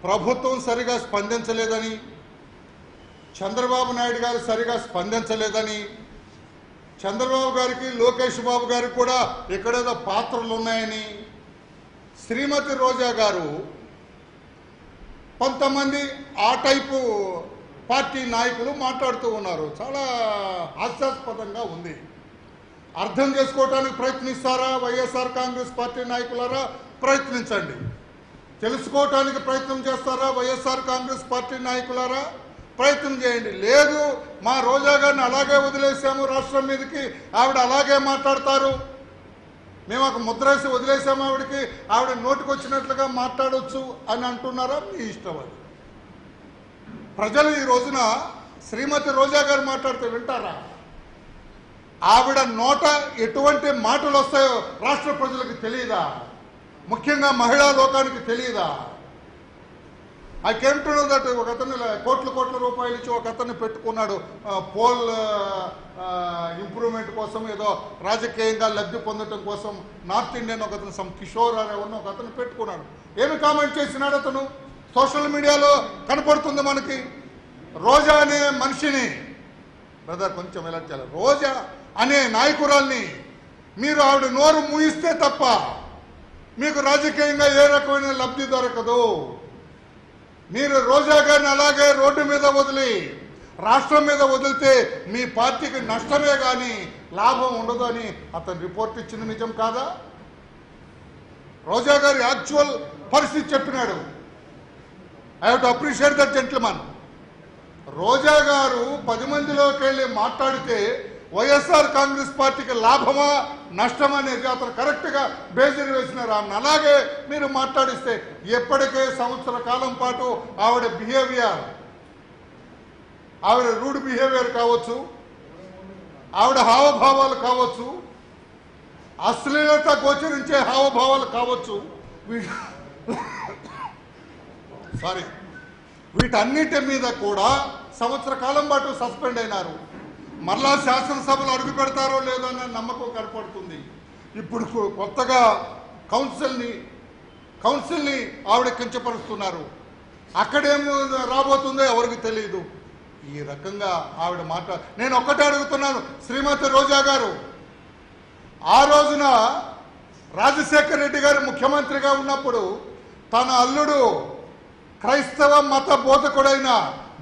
ప్రభుత్వం సరిగా స్పందించలేదని, చంద్రబాబు నాయుడు గారు సరిగా స్పందించలేదని, చంద్రబాబు గారికి లోకేష్ బాబు గారికి కూడా ఎక్కడేదో పాత్రలు ఉన్నాయని శ్రీమతి రోజా గారు కొంతమంది ఆ టైపు పార్టీ నాయకులు మాట్లాడుతూ ఉన్నారు. చాలా హాస్యాస్పదంగా ఉంది. అర్థం చేసుకోవడానికి ప్రయత్నిస్తారా వైఎస్ఆర్ కాంగ్రెస్ పార్టీ నాయకులారా? ప్రయత్నించండి. తెలుసుకోవటానికి ప్రయత్నం చేస్తారా వైఎస్ఆర్ కాంగ్రెస్ పార్టీ నాయకులారా? ప్రయత్నం చేయండి. లేదు మా రోజా గారిని అలాగే వదిలేసాము, రాష్ట్రం మీదకి ఆవిడ అలాగే మాట్లాడతారు, మేము ఒక ముద్రేసి వదిలేసాము ఆవిడకి, ఆవిడ నోటికి వచ్చినట్లుగా మాట్లాడవచ్చు అని అంటున్నారా? మీ ఇష్టం అది. ప్రజలు ఈ రోజున శ్రీమతి రోజా గారు మాట్లాడితే వింటారా? ఆవిడ నోట ఎటువంటి మాటలు వస్తాయో రాష్ట్ర ప్రజలకు తెలియదా? ముఖ్యంగా మహిళా లోకానికి తెలియదా? I came to know that ఒక అతను కోట్ల రూపాయలు ఇచ్చి ఒక అతన్ని పెట్టుకున్నాడు పోల్ ఇంప్రూవ్మెంట్ కోసం, ఏదో రాజకీయంగా లబ్ధి పొందడం కోసం. నార్త్ ఇండియన్ ఒక అతను సమ్ కిషోర్ అనే ఉన్న ఒక అతను పెట్టుకున్నాడు. ఏమి కామెంట్ చేసినాడు అతను? సోషల్ మీడియాలో కనపడుతుంది మనకి. రోజా అనే మనిషిని, బ్రదర్ కొంచెం ఎలా చేయాలి, రోజా అనే నాయకురాల్ని మీరు ఆవిడ నోరు మూయిస్తే తప్ప మీకు రాజకీయంగా ఏ రకమైన లబ్ధి దొరకదు. మీరు రోజా గారిని అలాగే రోడ్డు మీద వదిలి రాష్ట్రం మీద వదిలితే మీ పార్టీకి నష్టమే కానీ లాభం ఉండదు అని అతను రిపోర్ట్ ఇచ్చింది నిజం కాదా? రోజా గారి యాక్చువల్ పరిస్థితి చెప్పినాడు. I have to appreciate that gentleman. Roja garu 10 మందిలోకి వెళ్ళి మాట్లాడితే వైఎస్ఆర్ కాంగ్రెస్ పార్టీకి లాభమా నష్టమా అనేది అతను కరెక్ట్గా బేజీలు వేసినారు. ఆమెను అలాగే మీరు మాట్లాడిస్తే ఎప్పటికే సంవత్సర కాలం పాటు ఆవిడ బిహేవియర్, ఆవిడ రూడ్ బిహేవియర్ కావచ్చు, ఆవిడ హావభావాలు కావచ్చు, అశ్లీలత గోచరించే హావభావాలు కావచ్చు, వీటన్నిటి మీద కూడా సంవత్సర కాలం పాటు సస్పెండ్ అయినారు. మరలా శాసనసభలో అడుగు పెడతారో లేదో అన్న నమ్మకం కనపడుతుంది. ఇప్పుడు కొత్తగా కౌన్సిల్ని ఆవిడ కించపరుస్తున్నారు. అక్కడేమో రాబోతుందో ఎవరికి తెలియదు. ఈ రకంగా ఆవిడ నేను ఒక్కటే అడుగుతున్నాను శ్రీమతి రోజా గారు, ఆ రోజున రాజశేఖర రెడ్డి గారు ముఖ్యమంత్రిగా ఉన్నప్పుడు తన అల్లుడు క్రైస్తవ మత బోధకుడైన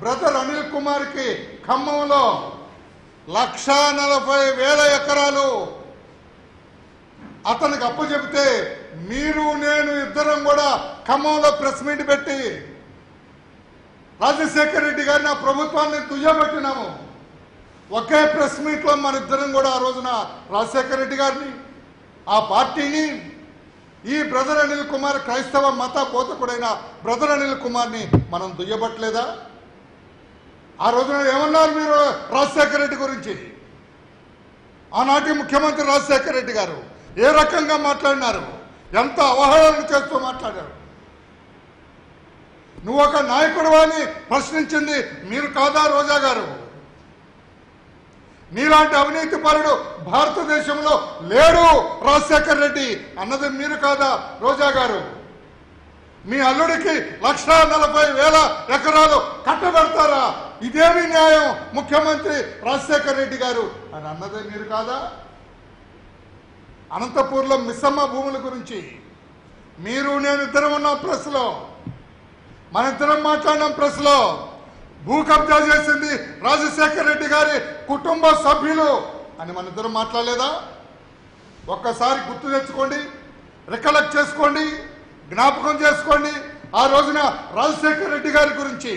బ్రదర్ అనిల్ కుమార్కి ఖమ్మంలో 1,40,000 ఎకరాలు అతనికి అప్పచెబితే మీరు నేను ఇద్దరం కూడా ఖమ్మంలో ప్రెస్ మీట్ పెట్టి రాజశేఖర రెడ్డి గారిని ఆ ప్రభుత్వాన్ని దుయ్యబెట్టినాము. ఒకే ప్రెస్ మీట్లో మన ఇద్దరం కూడా ఆ రోజున రాజశేఖర రెడ్డి గారిని, ఆ పార్టీని, ఈ బ్రదర్ అనిల్ కుమార్ క్రైస్తవ మత బోధకుడైన బ్రదర్ అనిల్ కుమార్ని మనం దుయ్యబట్టలేదా? ఆ రోజున ఏమన్నారు మీరు రాజశేఖర రెడ్డి గురించి? ఆనాటి ముఖ్యమంత్రి రాజశేఖర రెడ్డి గారు ఏ రకంగా మాట్లాడినారు? ఎంత అవహేళన చేస్తూ మాట్లాడారు? నువ్వు ఒక నాయకుడు అని ప్రశ్నించింది మీరు కాదా రోజా గారు? నీలాంటి అవినీతి పరుడు భారతదేశంలో లేడు రాజశేఖర రెడ్డి అన్నది మీరు కాదా రోజా గారు? మీ అల్లుడికి 1,40,000 ఎకరాలు కట్టబెడతారా? ఇదేమి న్యాయం ముఖ్యమంత్రి రాజశేఖర రెడ్డి గారు అని అన్నదే మీరు కాదా? అనంతపూర్లో మిస్సమ్మ భూముల గురించి మీరు నేను ఇద్దరం ఉన్నాం ప్రెస్లో, మన ఇద్దరం మాట్లాడినాం ప్రెస్లో. భూ కబ్జా చేసింది రాజశేఖర రెడ్డి గారి కుటుంబ సభ్యులు అని మన ఇద్దరం మాట్లాడలేదా? ఒక్కసారి గుర్తు తెచ్చుకోండి, రికలెక్ట్ చేసుకోండి, జ్ఞాపకం చేసుకోండి. ఆ రోజున రాజశేఖర రెడ్డి గారి గురించి,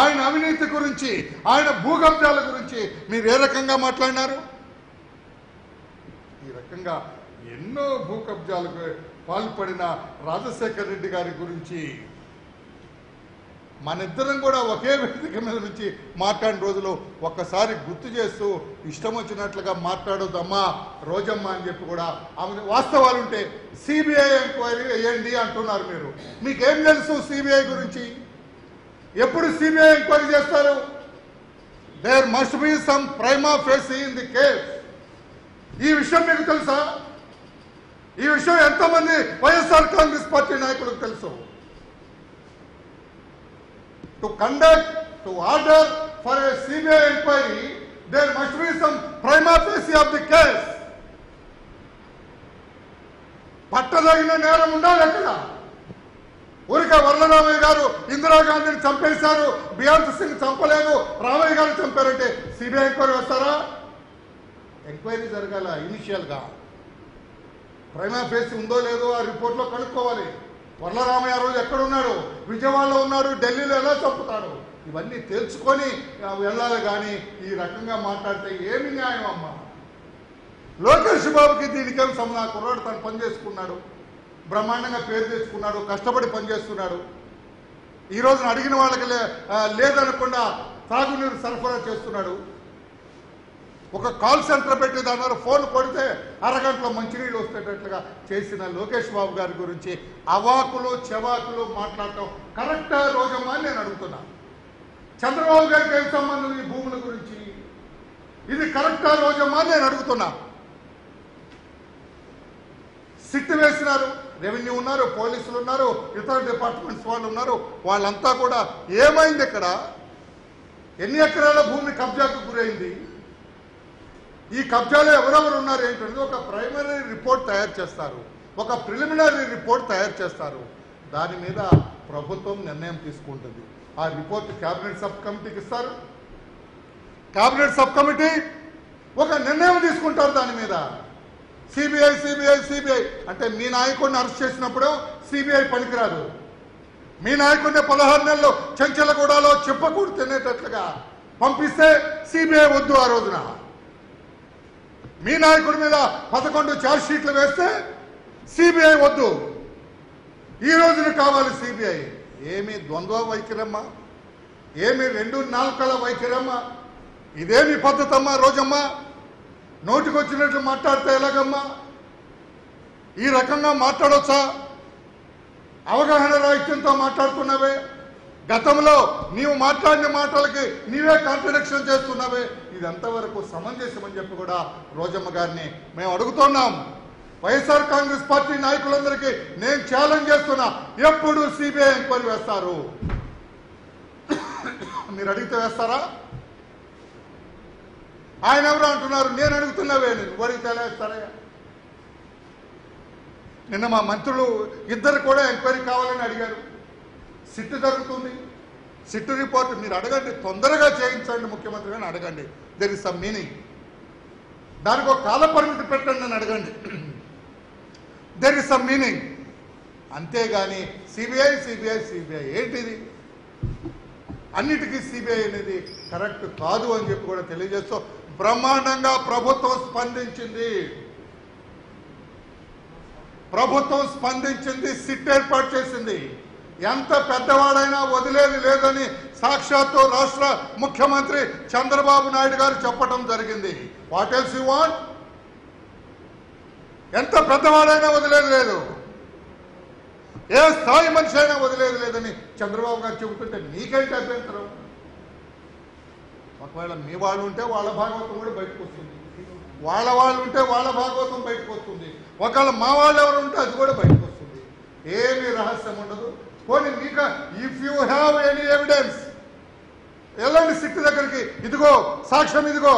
ఆయన అవినీతి గురించి, ఆయన భూ కబ్జాల గురించి మీరు ఏ రకంగా మాట్లాడినారు? ఈ రకంగా ఎన్నో భూ కబ్జాలకు పాల్పడిన రాజశేఖర రెడ్డి గారి గురించి మన ఇద్దరం కూడా ఒకే వేదిక మీద నుంచి మాట్లాడిన రోజులు ఒక్కసారి గుర్తు చేస్తూ ఇష్టం వచ్చినట్లుగా మాట్లాడొద్దమ్మా రోజమ్మ అని చెప్పి కూడా ఆమె వాస్తవాలు ఉంటే సిబిఐ ఎంక్వైరీ వేయండి అంటున్నారు మీరు. మీకేం తెలుసు సిబిఐ గురించి? ఎప్పుడు సిబిఐ ఎంక్వైరీ చేస్తారు? There must be some prima facie in the case. ఈ విషయం మీకు తెలుసా? ఈ విషయం ఎంతమంది వైఎస్ఆర్ కాంగ్రెస్ పార్టీ నాయకులకు తెలుసు? to conduct, to order for a CBI inquiry, there must be some prima facie of the case. పట్టదగిన నేరం ఉండాలి అక్కడ. ఊరికే వరలరామయ్య గారు ఇందిరాగాంధీని చంపేశారు, బియాంత్ సింగ్ చంపలేదు, రామయ్య గారు చంపారంటే సిబిఐ ఎంక్వైరీ వస్తారా? ఎంక్వైరీ జరగాల. ఇనిషియల్గా ప్రైమా ఫేసి ఉందో లేదో ఆ రిపోర్ట్లో కనుక్కోవాలి. వరలరామయ్య రోజు ఎక్కడున్నాడు? విజయవాడలో ఉన్నాడు, ఢిల్లీలో ఎలా చంపుతాడు? ఇవన్నీ తెలుసుకొని వెళ్ళాలి. కానీ ఈ రకంగా మాట్లాడితే ఏమి న్యాయం అమ్మా? లోకేష్ బాబుకి దీనికేం సంబంధం? కుర్రాడు తను పని చేసుకున్నాడు, బ్రహ్మాండంగా పేరు తెచ్చుకున్నాడు, కష్టపడి పనిచేస్తున్నాడు. ఈ రోజున అడిగిన వాళ్ళకి లేదనకుండా తాగునీరు సరఫరా చేస్తున్నాడు. ఒక కాల్ సెంటర్ పెట్టి దాని ఫోన్ కొడితే అరగంటలో మంచినీళ్ళు వస్తేటట్లుగా చేసిన లోకేష్ బాబు గారి గురించి అవాకులు చెవాకులు మాట్లాడటం కరెక్టా రోజమ్మా అని నేను అడుగుతున్నా. చంద్రబాబు గారికి ఏం సంబంధం ఈ భూముల గురించి? ఇది కరెక్టా రోజమ్మా అని నేను అడుగుతున్నా. సిట్ వేసినారు, రెవెన్యూ ఉన్నారు, పోలీసులు ఉన్నారు, ఇతర డిపార్ట్మెంట్స్ వాళ్ళు ఉన్నారు. వాళ్ళంతా కూడా ఏమైంది ఇక్కడ? ఎన్ని ఎకరాల భూమి కబ్జాకు గురైంది? ఈ కబ్జాలో ఎవరెవరు ఉన్నారు ఏంటంటే ఒక ప్రైమరీ రిపోర్ట్ తయారు చేస్తారు, ఒక ప్రిలిమినరీ రిపోర్ట్ తయారు చేస్తారు. దాని మీద ప్రభుత్వం నిర్ణయం తీసుకుంటుంది. ఆ రిపోర్ట్ క్యాబినెట్ సబ్ కమిటీకి ఇస్తారు. క్యాబినెట్ సబ్ కమిటీ ఒక నిర్ణయం తీసుకుంటారు దాని మీద. సిబిఐ సిబిఐ సిబిఐ అంటే మీ నాయకుడిని అరెస్ట్ చేసినప్పుడు సిబిఐ పనికిరాదు. మీ నాయకుడిని 16 నెలలు చెంచలగూడలో చెప్పకూడదు తినేటట్లుగా పంపిస్తే సిబిఐ వద్దు. ఆ రోజున మీ నాయకుడి మీద 11 ఛార్జ్ షీట్లు వేస్తే సిబిఐ వద్దు. ఈ రోజున కావాలి సిబిఐ. ఏమి ద్వంద్వ వైఖరమ్మా? ఏమి 2 నాలుకల వైఖరమ్మా? ఇదేమి పద్ధతమ్మా రోజమ్మా? నోటికొచ్చినట్లు మాట్లాడితే ఎలాగమ్మా? ఈ రకంగా మాట్లాడొచ్చా? అవగాహన రాహిత్యంతో మాట్లాడుతున్నావే. గతంలో నీవు మాట్లాడిన మాటలకి నీవే కాంట్రడిక్షన్ చేస్తున్నావే. ఇది ఎంతవరకు సమంజసమని చెప్పి కూడా రోజమ్మ గారిని మేము అడుగుతున్నాం. వైఎస్ఆర్ కాంగ్రెస్ పార్టీ నాయకులందరికీ నేను ఛాలెంజ్ చేస్తున్నా, ఎప్పుడు సిబిఐ ఎంక్వైరీ వేస్తారు? మీరు అడిగితే వేస్తారా? ఆయన ఎవరు అంటున్నారు? నేను అడుగుతున్నావే, నువ్వు అడిగితే ఎలా వేస్తారా? నిన్న మా మంత్రులు ఇద్దరు కూడా ఎంక్వైరీ కావాలని అడిగారు. సిట్ జరుగుతుంది, సిట్ రిపోర్ట్ మీరు అడగండి, తొందరగా చేయించండి ముఖ్యమంత్రి అని అడగండి. There is some meaning. దానికి ఒక కాల పరిమితి పెట్టండి అని అడగండి. There is some meaning. అంతేగాని సిబిఐ సిబిఐ సిబిఐ ఏంటిది? అన్నిటికీ సిబిఐ అనేది కరెక్ట్ కాదు అని చెప్పి కూడా తెలియజేస్తూ బ్రహ్మాండంగా ప్రభుత్వం స్పందించింది. సిట్ ఏర్పాటు చేసింది. ఎంత పెద్దవాడైనా వదిలేది లేదని సాక్షాత్తు రాష్ట్ర ముఖ్యమంత్రి చంద్రబాబు నాయుడు గారు చెప్పడం జరిగింది. What else you want? ఎంత పెద్దవాడైనా వదిలేది లేదు, ఏ స్థాయి మనిషి అయినా వదిలేది లేదని చంద్రబాబు గారు చెబుతుంటే నీకేంటి అభ్యంతరం? ఒకవేళ మీ వాళ్ళు ఉంటే వాళ్ళ భాగవతం కూడా బయటకు వస్తుంది, వాళ్ళు ఉంటే వాళ్ళ భాగవతం బయటకు వస్తుంది, ఒకవేళ మా వాళ్ళు ఎవరు ఉంటే అది కూడా బయటకు వస్తుంది. ఏమీ రహస్యం ఉండదు. పోనీ మీకు if you have any evidence వెళ్ళండి సిట్ దగ్గరికి. ఇదిగో సాక్ష్యం, ఇదిగో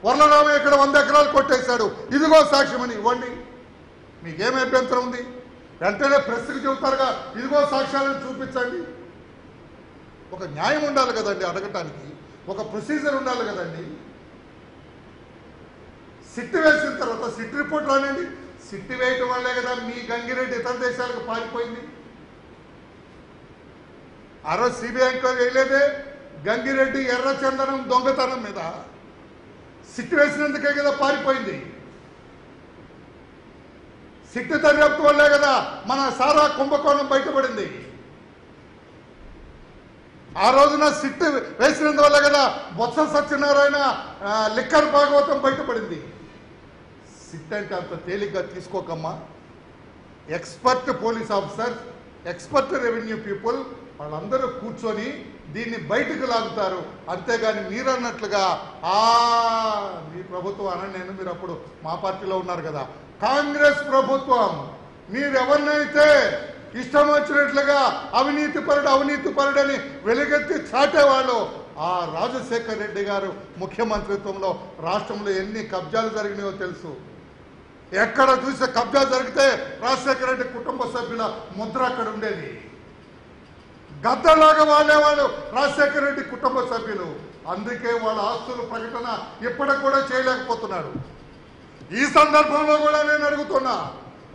వరలరామయ్య ఇక్కడ 100 ఎకరాలు కొట్టేశాడు, ఇదిగో సాక్ష్యం అని ఇవ్వండి. మీకేమి అభ్యంతరం ఉంది? వెంటనే ప్రెస్కి చెబుతారుగా, ఇదిగో సాక్ష్యాలను చూపించండి. ఒక న్యాయం ఉండాలి కదండి అడగటానికి, ఒక ప్రొసీజర్ ఉండాలి కదండి. సిట్ వేసిన తర్వాత సిట్ రిపోర్ట్ రానండి. సిట్ వేయటం వల్లే కదా మీ గంగిరెడ్డి ఇతర దేశాలకు పారిపోయింది. ఆ రోజు సిబిఐ ఎంక్వైరీ వేయలేదే గంగిరెడ్డి ఎర్రచందనం దొంగతనం మీద. సిట్ వేసినందుకే కదా పారిపోయింది. సిట్ దర్యాప్తు వల్లే కదా మన సారా కుంభకోణం బయటపడింది. ఆ రోజున సిట్ వేసినందువల్ల కదా బొత్స సత్యనారాయణ లిక్కర్ భాగవతం బయటపడింది. సిట్ అంటే అంత తేలిగ్గా తీసుకోకమ్మా. Expert police officer, expert revenue people వాళ్ళందరూ కూర్చొని దీన్ని బయటకు లాగుతారు. అంతేగాని మీరు అన్నట్లుగా మీ ప్రభుత్వం అనండి. నేను మీరు అప్పుడు మా పార్టీలో ఉన్నారు కదా, కాంగ్రెస్ ప్రభుత్వం మీరెవరినైతే ఇష్టం వచ్చినట్లుగా అవినీతి పరుడని వెలుగెత్తి చాటేవాళ్ళు ఆ రాజశేఖర్ రెడ్డి గారు ముఖ్యమంత్రిత్వంలో రాష్ట్రంలో ఎన్ని కబ్జాలు జరిగినాయో తెలుసు. ఎక్కడ చూసే కబ్జా జరిగితే రాజశేఖర రెడ్డి కుటుంబ సభ్యుల ముద్ర అక్కడ ఉండేది. గద్దలాగా వాళ్ళేవాళ్ళు రాజశేఖర రెడ్డి కుటుంబ సభ్యులు. అందుకే వాళ్ళ ఆస్తుల ప్రకటన ఇప్పటికి కూడా చేయలేకపోతున్నాడు. ఈ సందర్భంలో కూడా నేను అడుగుతున్నా,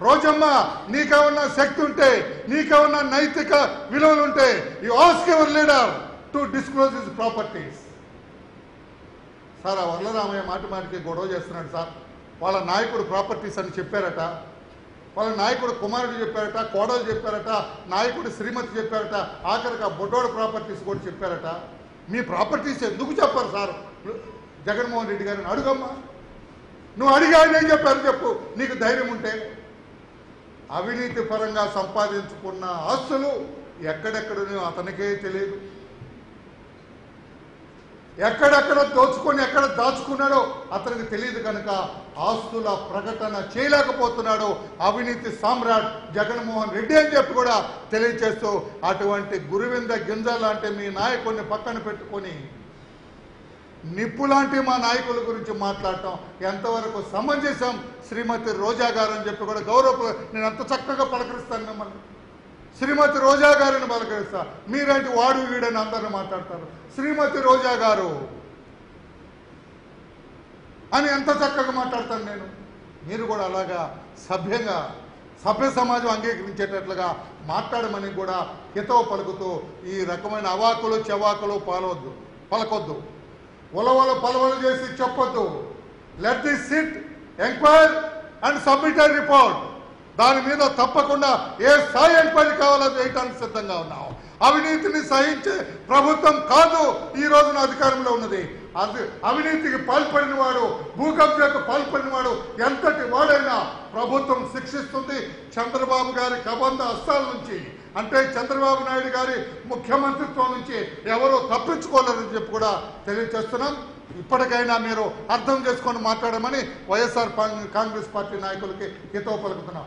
రోజమ్మ, నీకేమన్నా శక్తి ఉంటే, నీకేమన్నా నైతిక విలువలు ఉంటే, you ask your leader to disclose his properties. Sir, ఆ వరలరామయ్య మాటికి గొడవ చేస్తున్నాడు సార్. వాళ్ళ నాయకుడు ప్రాపర్టీస్ అని చెప్పారట, వాళ్ళ నాయకుడు కుమారుడు చెప్పారట, కోడలు చెప్పారట, నాయకుడు శ్రీమతి చెప్పారట, ఆఖరికి ఆ బొడ్డోడు ప్రాపర్టీస్ కూడా చెప్పారట. మీ ప్రాపర్టీస్ ఎందుకు చెప్పారు సార్ జగన్మోహన్ రెడ్డి గారిని? అడుగమ్మా, నువ్వు అడిగా ఏం చెప్పారు చెప్పు, నీకు ధైర్యం ఉంటే. అవినీతి పరంగా సంపాదించుకున్న ఆస్తులు ఎక్కడెక్కడనో అతనికే తెలియదు. ఎక్కడెక్కడ దోచుకొని ఎక్కడ దాచుకున్నాడో అతనికి తెలియదు కనుక ఆస్తుల ప్రకటన చేయలేకపోతున్నాడు అవినీతి సామ్రాట్ జగన్మోహన్ రెడ్డి అని చెప్పి కూడా తెలియజేస్తూ, అటువంటి గురువింద గింజ లాంటి మీ నాయకుడిని పక్కన పెట్టుకొని నిప్పు లాంటి మా నాయకుల గురించి మాట్లాడటం ఎంతవరకు సమంజసం? శ్రీమతి రోజా గారు అని చెప్పి కూడా గౌరవ, నేను అంత చక్కగా పలకరిస్తాను మిమ్మల్ని, శ్రీమతి రోజా గారిని పలకరిస్తా. మీరేంటి వాడు వీడని అందరిని మాట్లాడతారు. శ్రీమతి రోజా గారు అని ఎంత చక్కగా మాట్లాడతాను నేను. మీరు కూడా అలాగా సభ్యంగా, సభ్య సమాజం అంగీకరించేటట్లుగా మాట్లాడమని కూడా హితవు పలుకుతూ, ఈ రకమైన అవాకులు చెవాకులు పలకొద్దు, ఉలవలు పలవలు చేసి చెప్పొద్దు. Let the SIT enquire and submit a report. దాని మీద తప్పకుండా ఏ స్థాయి ఎంక్వైరీ కావాలో చేయడానికి సిద్ధంగా ఉన్నాం. అవినీతిని సహించే ప్రభుత్వం కాదు ఈ రోజున అధికారంలో ఉన్నది. అవినీతికి పాల్పడిన వాడు, భూకబ్జాకు పాల్పడిన వాడు ఎంతటి వాడైనా ప్రభుత్వం శిక్షిస్తుంది. చంద్రబాబు గారి కబంధ హస్తాల నుంచి, అంటే చంద్రబాబు నాయుడు గారి ముఖ్యమంత్రిత్వం నుంచి ఎవరో తప్పించుకోలేరని చెప్పి కూడా తెలియజేస్తున్నాం. ఇప్పటికైనా మీరు అర్థం చేసుకొని మాట్లాడమని వైఎస్ఆర్ కాంగ్రెస్ పార్టీ నాయకులకి హితవు పలుకుతున్నాం.